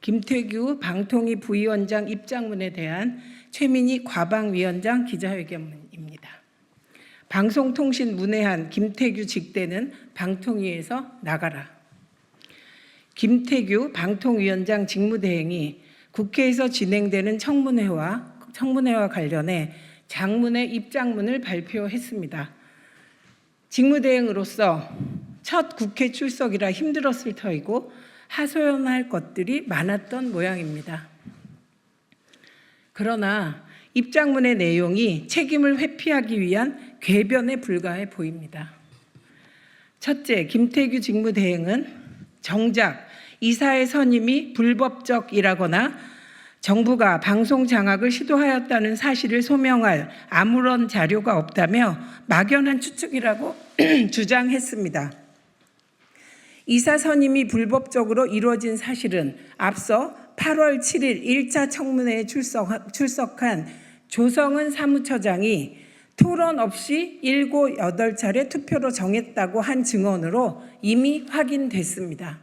김태규 방통위 부위원장 입장문에 대한 최민희 과방위원장 기자회견입니다. 방송통신문외한 김태규 직대는 방통위에서 나가라. 김태규 방통위원장 직무대행이 국회에서 진행되는 청문회와 관련해 장문의 입장문을 발표했습니다. 직무대행으로서 첫 국회 출석이라 힘들었을 터이고 하소연할 것들이 많았던 모양입니다. 그러나 입장문의 내용이 책임을 회피하기 위한 궤변에 불과해 보입니다. 첫째, 김태규 직무대행은 정작 이사의 선임이 불법적이라거나 정부가 방송 장악을 시도하였다는 사실을 소명할 아무런 자료가 없다며 막연한 추측이라고 주장했습니다. 이사 선임이 불법적으로 이루어진 사실은 앞서 8월 7일 1차 청문회에 출석한 조성은 사무처장이 토론 없이 7, 8차례 투표로 정했다고 한 증언으로 이미 확인됐습니다.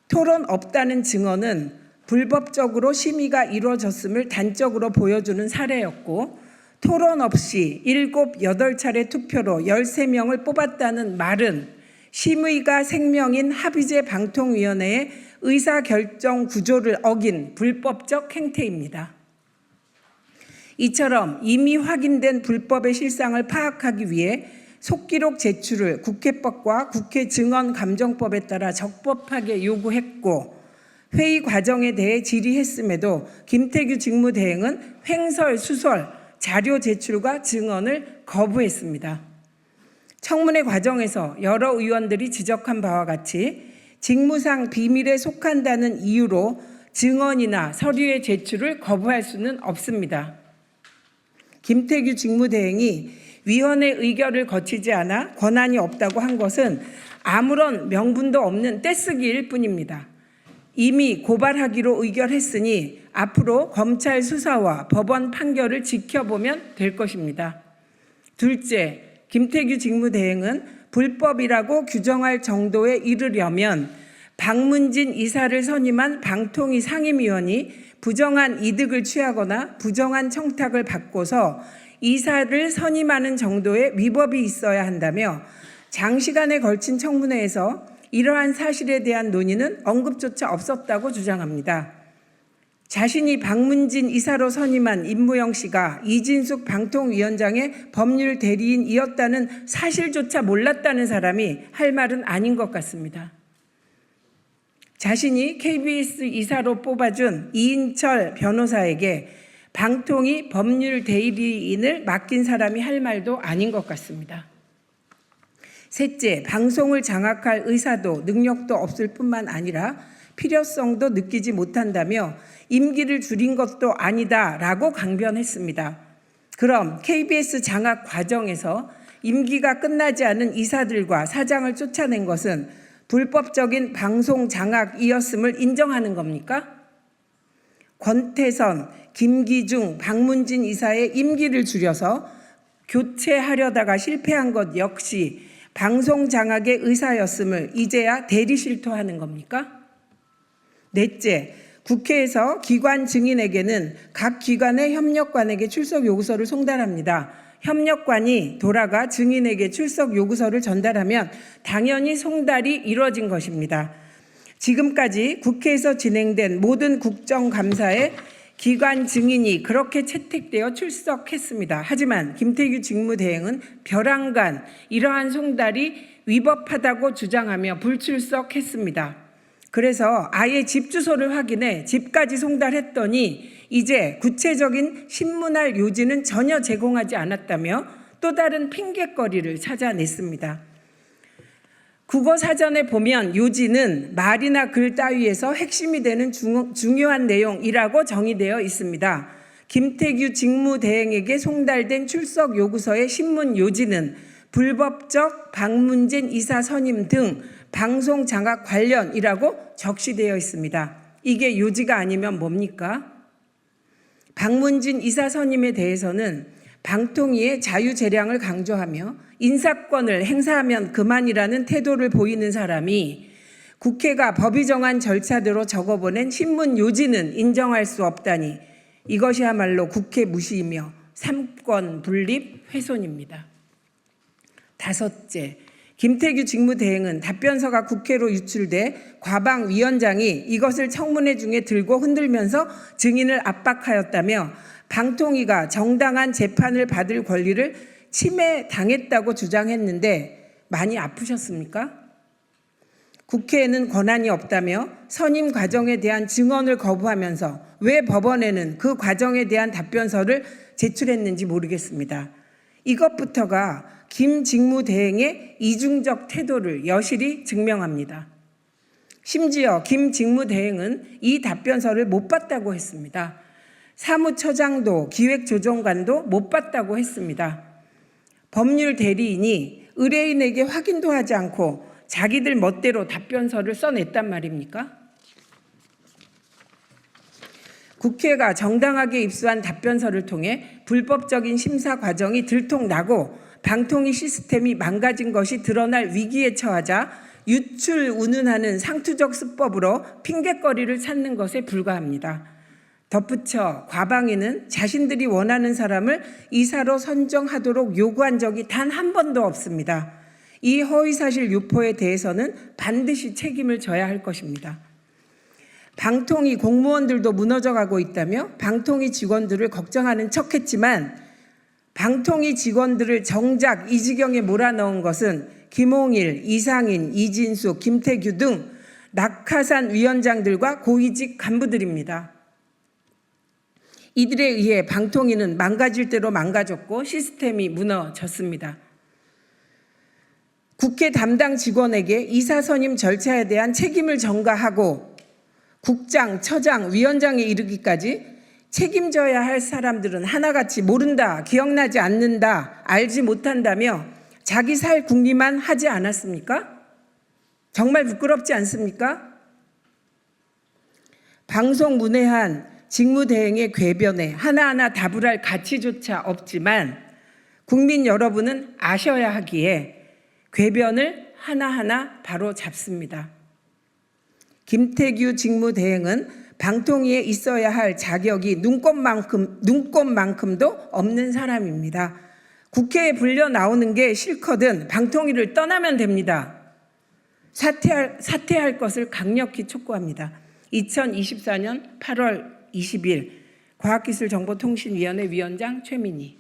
토론 없다는 증언은 불법적으로 심의가 이루어졌음을 단적으로 보여주는 사례였고, 토론 없이 7, 8차례 투표로 13명을 뽑았다는 말은 심의가 생명인 합의제 방통위원회의 의사결정 구조를 어긴 불법적 행태입니다. 이처럼 이미 확인된 불법의 실상을 파악하기 위해 속기록 제출을 국회법과 국회 증언감정법에 따라 적법하게 요구했고, 회의 과정에 대해 질의했음에도 김태규 직무대행은 횡설수설 자료 제출과 증언을 거부했습니다. 청문회 과정에서 여러 의원들이 지적한 바와 같이 직무상 비밀에 속한다는 이유로 증언이나 서류의 제출을 거부할 수는 없습니다. 김태규 직무대행이 위원회 의결을 거치지 않아 권한이 없다고 한 것은 아무런 명분도 없는 떼쓰기일 뿐입니다. 이미 고발하기로 의결했으니 앞으로 검찰 수사와 법원 판결을 지켜보면 될 것입니다. 둘째, 김태규 직무대행은 불법이라고 규정할 정도에 이르려면 박문진 이사를 선임한 방통위 상임위원이 부정한 이득을 취하거나 부정한 청탁을 받고서 이사를 선임하는 정도의 위법이 있어야 한다며 장시간에 걸친 청문회에서 이러한 사실에 대한 논의는 언급조차 없었다고 주장합니다. 자신이 박문진 이사로 선임한 임무영 씨가 이진숙 방통위원장의 법률 대리인이었다는 사실조차 몰랐다는 사람이 할 말은 아닌 것 같습니다. 자신이 KBS 이사로 뽑아준 이인철 변호사에게 방통위 법률 대리인을 맡긴 사람이 할 말도 아닌 것 같습니다. 셋째, 방송을 장악할 의사도 능력도 없을 뿐만 아니라 필요성도 느끼지 못한다며 임기를 줄인 것도 아니다라고 강변했습니다. 그럼 KBS 장악 과정에서 임기가 끝나지 않은 이사들과 사장을 쫓아낸 것은 불법적인 방송 장악이었음을 인정하는 겁니까? 권태선, 김기중, 박문진 이사의 임기를 줄여서 교체하려다가 실패한 것 역시 방송 장악의 의사였음을 이제야 대리실토하는 겁니까? 넷째, 국회에서 기관 증인에게는 각 기관의 협력관에게 출석 요구서를 송달합니다. 협력관이 돌아가 증인에게 출석 요구서를 전달하면 당연히 송달이 이루어진 것입니다. 지금까지 국회에서 진행된 모든 국정감사에 기관 증인이 그렇게 채택되어 출석했습니다. 하지만 김태규 직무대행은 벼랑간 이러한 송달이 위법하다고 주장하며 불출석했습니다. 그래서 아예 집 주소를 확인해 집까지 송달했더니 이제 구체적인 신문할 요지는 전혀 제공하지 않았다며 또 다른 핑곗거리를 찾아냈습니다. 국어사전에 보면 요지는 말이나 글 따위에서 핵심이 되는 중요한 내용이라고 정의되어 있습니다. 김태규 직무대행에게 송달된 출석 요구서의 신문 요지는 불법적 박문진 이사 선임 등 방송 장악 관련이라고 적시되어 있습니다. 이게 요지가 아니면 뭡니까? 박문진 이사 선임에 대해서는 방통위의 자유재량을 강조하며 인사권을 행사하면 그만이라는 태도를 보이는 사람이 국회가 법이 정한 절차대로 적어보낸 신문 요지는 인정할 수 없다니 이것이야말로 국회 무시이며 삼권 분립 훼손입니다. 다섯째, 김태규 직무대행은 답변서가 국회로 유출돼 과방위원장이 이것을 청문회 중에 들고 흔들면서 증인을 압박하였다며 방통위가 정당한 재판을 받을 권리를 침해당했다고 주장했는데 많이 아프셨습니까? 국회에는 권한이 없다며 선임 과정에 대한 증언을 거부하면서 왜 법원에는 그 과정에 대한 답변서를 제출했는지 모르겠습니다. 이것부터가 김 직무대행의 이중적 태도를 여실히 증명합니다. 심지어 김 직무대행은 이 답변서를 못 봤다고 했습니다. 사무처장도 기획조정관도 못 봤다고 했습니다. 법률 대리인이 의뢰인에게 확인도 하지 않고 자기들 멋대로 답변서를 써냈단 말입니까? 국회가 정당하게 입수한 답변서를 통해 불법적인 심사 과정이 들통나고 방통위 시스템이 망가진 것이 드러날 위기에 처하자 유출 운운하는 상투적 수법으로 핑곗거리를 찾는 것에 불과합니다. 덧붙여 과방위는 자신들이 원하는 사람을 이사로 선정하도록 요구한 적이 단 한 번도 없습니다. 이 허위사실 유포에 대해서는 반드시 책임을 져야 할 것입니다. 방통위 공무원들도 무너져가고 있다며 방통위 직원들을 걱정하는 척했지만 방통위 직원들을 정작 이 지경에 몰아넣은 것은 김홍일, 이상인, 이진수, 김태규 등 낙하산 위원장들과 고위직 간부들입니다. 이들에 의해 방통위는 망가질 대로 망가졌고 시스템이 무너졌습니다. 국회 담당 직원에게 이사 선임 절차에 대한 책임을 전가하고 국장, 처장, 위원장에 이르기까지 책임져야 할 사람들은 하나같이 모른다, 기억나지 않는다, 알지 못한다며 자기 살 궁리만 하지 않았습니까? 정말 부끄럽지 않습니까? 방송문외한 직무대행의 궤변에 하나하나 답을 할 가치조차 없지만 국민 여러분은 아셔야 하기에 궤변을 하나하나 바로 잡습니다. 김태규 직무대행은 방통위에 있어야 할 자격이 눈꼽만큼도 없는 사람입니다. 국회에 불려 나오는 게 싫거든 방통위를 떠나면 됩니다. 사퇴할 것을 강력히 촉구합니다. 2024년 8월 20일 과학기술정보통신위원회 위원장 최민희.